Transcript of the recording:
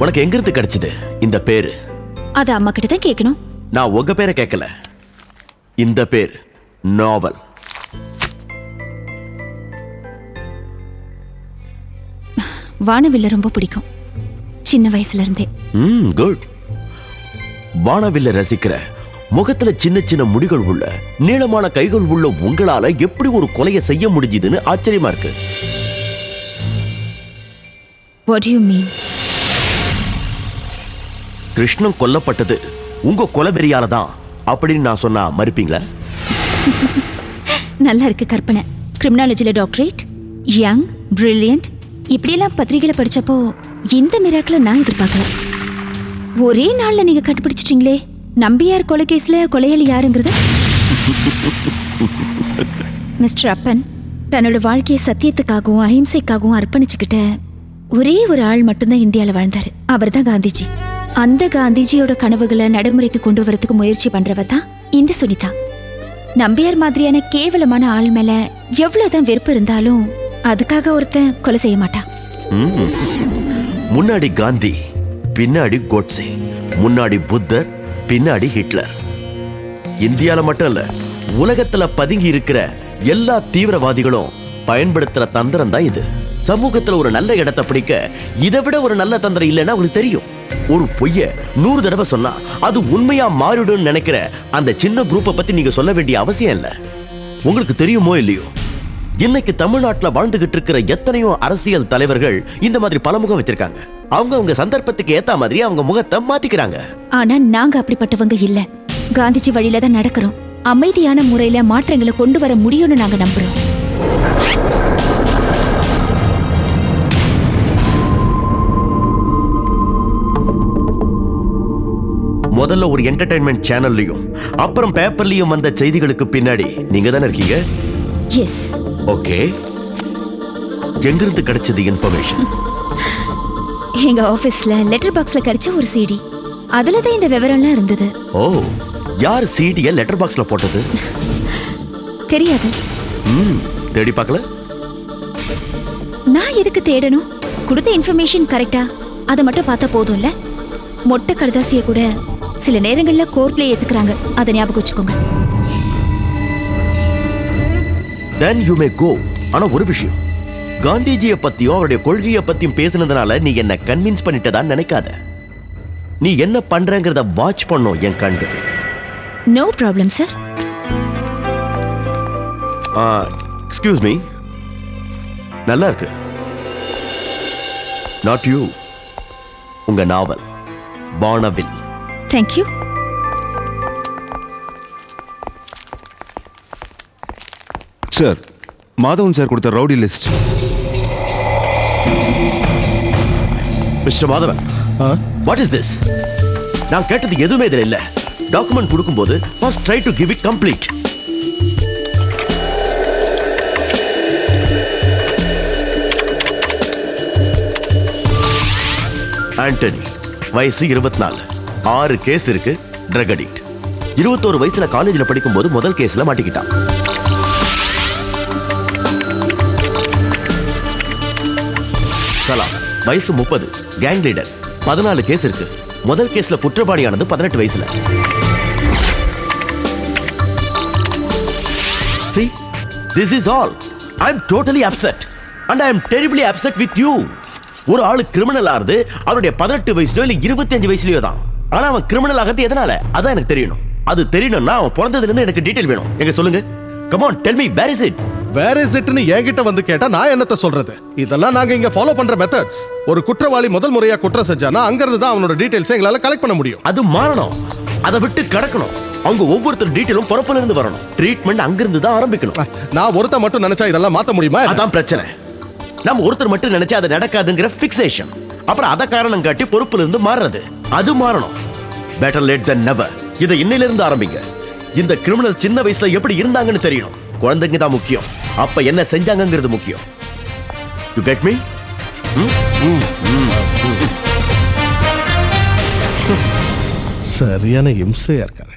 உனக்கு எங்க இருந்து கிடைச்சது இந்த பேரு? அது அம்மா கிட்ட தான் கேட்கணும். நான் உங்க பேரை கேட்கல. இந்த பேர் நாவல். வானவில்ல ரொம்ப பிடிக்கும் சின்ன வயசுல இருந்தே. குட். வானவில்ல ரசிக்கிற, முகத்துல சின்ன சின்ன முடிகள் உள்ள, நீளமான கைகள் உள்ள உங்களால எப்படி ஒரு கொலையை செய்ய முடிஞ்சதுன்னு ஆச்சரியமா இருக்கு. What do you mean? Krishnan கொல்லப்பட்டது உங்க கொலைவெறியால தான் அப்படின்னு நான் சொன்னா மறுப்பீங்களா? நல்லா இருக்கு கற்பனை. கிரிமினாலஜில டாக்டரேட், யங், பிரில்லியன்ட், இப்படியெல்லாம் பத்திரிகையில படிச்சப்போ இந்த மிராக்கிள நான் எதிர்பார்க்கல. ஒரே நாள்ல நீங்க கண்டுபிடிச்சிட்டீங்களே நம்பியார் கொலை கேஸ்ல கொலையாளி யாருங்கிறது. மிஸ்டர் அப்பன் தன்னோட வாழ்க்கையை சத்தியத்துக்காகவும் அஹிம்சைக்காகவும் அர்ப்பணிச்சுக்கிட்ட ஒரே ஒரு ஆள் மட்டும்தான் இந்தியாவில் வாழ்ந்தாரு. அவர் தான் காந்திஜி. அந்த காந்திஜியோட கனவுகளை நடைமுறைக்கு கொண்டு வரதுக்கு முயற்சி பண்றவ தான் இந்த சுனிதா. நம்பியார் மாதிரியான கேவலமான ஆள் மேல எவ்வளவுதான் வெறுப்பு இருந்தாலும் அதுக்காக ஒருத்தன் கொலை செய்ய மாட்டான். முன்னாடி காந்தி, பின்னாடி கோட்சே, முன்னாடி புத்தர், பின்னாடி ஹிட்லர். இந்தியால மட்டும் இல்ல, உலகத்துல பதுங்கி இருக்கிற எல்லா தீவிரவாதிகளும் பயன்படுத்துற தந்திரம் தான் இது. சமூகத்துல ஒரு நல்ல இடத்தை பிடிக்க இதை விட ஒரு நல்ல தந்திரம் இல்லைன்னா உங்களுக்கு தெரியும். ஒரு பொய்ய 100 தடவை சொன்னா அது உண்மையா மாறிடும் நினைக்கிற அந்த சின்ன குரூப்பை பத்தி நீங்க சொல்ல வேண்டிய அவசியம் இல்ல. உங்களுக்கு தெரியுமோ இல்லையோ, இன்னைக்கு தமிழ்நாட்டுல வாழ்ந்துகிட்டு இருக்கிற எத்தனையோ அரசியல் தலைவர்கள் இந்த மாதிரி பல முகம் வச்சிருக்காங்க. அவங்க சந்தர்ப்பத்துக்கு ஏத்த மாதிரி அவங்க முகத்தை மாத்திக்கிறாங்க. ஆனா நாங்க அப்படிப்பட்டவங்க இல்ல. காந்திஜி வழியில தான் நடக்கிறோம். அமைதியான முறையில மாற்றங்களை கொண்டு வர முடியும்னு நாங்க நம்புறோம். முதல்ல ஒரு என்டர்டைன்மெண்ட் சேனல்லையும் அப்புறம் பேப்பர்லயும் வந்த செய்திகளுக்கு பின்னாடி நீங்க தானே இருக்கீங்க? எஸ். ஓகே. எங்கிருந்து கிடைச்சது இன்ஃபர்மேஷன்? எங்க ஆபீஸ்ல லெட்டர் பாக்ஸ்ல கிடைச்ச ஒரு சிடி. அதுல தான் இந்த விவரம்லாம் இருந்தது. ஓ, யார் சிடியை லெட்டர் பாக்ஸ்ல போட்டது? தெரியாது. தேடி பார்க்கல? நான் எதுக்கு தேடணும்? கொடுத்த இன்ஃபர்மேஷன் கரெக்டா அதை மட்டும் பார்த்தா போதும்ல. மொட்டை கடுதாசிய கூட சில நேரங்கள்ல கோர்ட்ல ஏத்துக்கறாங்க. அதை ஞாபகம் வச்சுக்கோங்க. Then you may go. ஆனா ஒரு விஷயம், காந்திஜியை பத்தியும் அவருடைய கொள்கையை பத்தியும் பேசினதுனால நீ என்ன கன்வின்ஸ் பண்ணிட்டதா நினைக்காத. நீ என்ன பண்றங்கறத வாட்ச் பண்ணோம் என் கண்கள். No problem sir. Excuse me. நல்லா இருக்கு. Not you. உங்க நாவல் வானவில். Thank you. Sir, Madhavan sir கொடுத்த rowdy list. Mister Madhavan, what is this? நான் கேட்டது எதுவுமே இதில் இல்ல. டாக்குமெண்ட் கொடுக்கும்போது first try to give it complete. Antony, வயசு 24, 6 கேஸ் இருக்கு. Drug addict. 21 வயசுல காலேஜ்ல படிக்கும் போது முதல் கேஸ்ல மாட்டிக்கிட்டான். சலாம், வயசு 30, கேங் லீடர். 14 கேஸ் இருக்கு. முதல் கேஸ்ல குற்றவாளியானது 18 வயசுல. See, this is all. I am totally upset and I am terribly upset with you. ஒரு ஆளு கிரிமினல் ஆகுது அவருடைய 18 வயசுலயோ இல்ல 25 வயசுலயோ தான். ஆனா அவன் கிரிமினல் ஆகிறது எதனால? அதான் எனக்கு தெரியணும். அது தெரியணும்னா அவன் பிறந்ததுல இருந்து எனக்கு டீடைல் வேணும். எங்க சொல்லுங்க. Come on, tell me, where is it? Where is it ன்னு என்கிட்ட வந்து கேட்டா நான் என்னத்த சொல்றது? இதெல்லாம் நாங்க இங்க ஃபாலோ பண்ற மெத்தட்ஸ். ஒரு குற்றவாளி முதல் முறையா குற்றம் செஞ்சானா அங்க இருந்து தான் அவனோட டீடைல்ஸ் எங்களால கலெக்ட் பண்ண முடியும். அது மாறணும். அதை விட்டு கடக்கணும். அவங்க ஒவ்வொருத்தர் டீடைலும் பொறுப்புல இருந்து வரணும். ட்ரீட்மெண்ட் அங்க இருந்து தான் ஆரம்பிக்கணும். நான் ஒருத்த மட்டும் நினைச்சா இதெல்லாம் மாத்த முடியுமா? அதான் பிரச்சனை. நம்ம ஒருத்தர் மட்டும் நினைச்சா அது நடக்காதுங்கிற ஃபிக்சேஷன். அப்புறம் அத காரணம் காட்டி பொறுப்புல இருந்து மாறுறது. அது மாறணும். பெட்டர் லேட் தென் நெவர். இதை இன்னையில இருந்து ஆரம்பிங்க. இந்த கிரிமினல் சின்ன வயசுல எப்படி இருந்தாங்கன்னு தெரியணும். குழந்தைங்க தான் முக்கியம். அப்ப என்ன செஞ்சாங்கங்கிறது முக்கியம். You get me? சரியான இம்சையா இருக்காங்க.